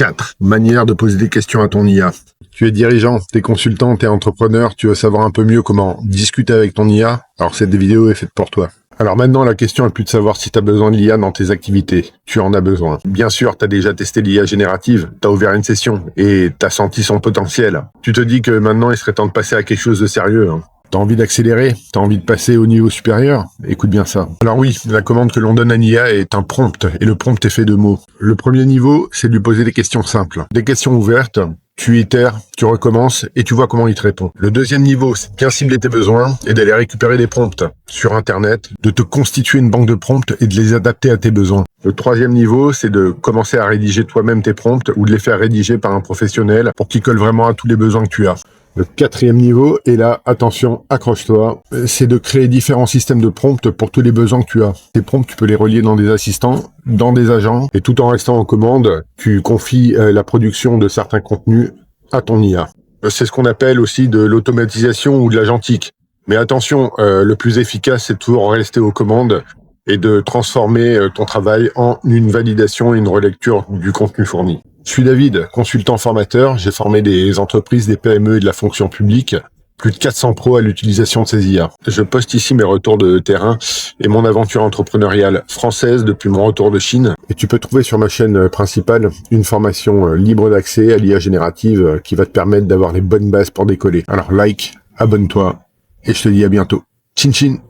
4 manières de poser des questions à ton IA. Tu es dirigeant, t'es consultant, t'es entrepreneur, tu veux savoir un peu mieux comment discuter avec ton IA, alors cette vidéo est faite pour toi. Alors maintenant, la question est plus de savoir si tu as besoin de l'IA dans tes activités. Tu en as besoin. Bien sûr, tu as déjà testé l'IA générative, tu as ouvert une session et tu as senti son potentiel. Tu te dis que maintenant, il serait temps de passer à quelque chose de sérieux. T'as envie d'accélérer? T'as envie de passer au niveau supérieur? Écoute bien ça. Alors oui, la commande que l'on donne à l'IA est un prompt, et le prompt est fait de mots. Le premier niveau, c'est de lui poser des questions simples. Des questions ouvertes, tu itères, tu recommences, et tu vois comment il te répond. Le deuxième niveau, c'est de bien cibler tes besoins, et d'aller récupérer des prompts sur Internet, de te constituer une banque de prompts, et de les adapter à tes besoins. Le troisième niveau, c'est de commencer à rédiger toi-même tes prompts, ou de les faire rédiger par un professionnel, pour qu'ils collent vraiment à tous les besoins que tu as. Le quatrième niveau, et là, attention, accroche-toi, c'est de créer différents systèmes de prompts pour tous les besoins que tu as. Ces prompts, tu peux les relier dans des assistants, dans des agents, et tout en restant en commande, tu confies la production de certains contenus à ton IA. C'est ce qu'on appelle aussi de l'automatisation ou de l'agentique. Mais attention, le plus efficace, c'est toujours rester aux commandes et de transformer ton travail en une validation et une relecture du contenu fourni. Je suis David, consultant formateur, j'ai formé des entreprises, des PME et de la fonction publique, plus de 400 pros à l'utilisation de ces IA. Je poste ici mes retours de terrain et mon aventure entrepreneuriale française depuis mon retour de Chine. Et tu peux trouver sur ma chaîne principale une formation libre d'accès à l'IA générative qui va te permettre d'avoir les bonnes bases pour décoller. Alors like, abonne-toi et je te dis à bientôt. Chin chin!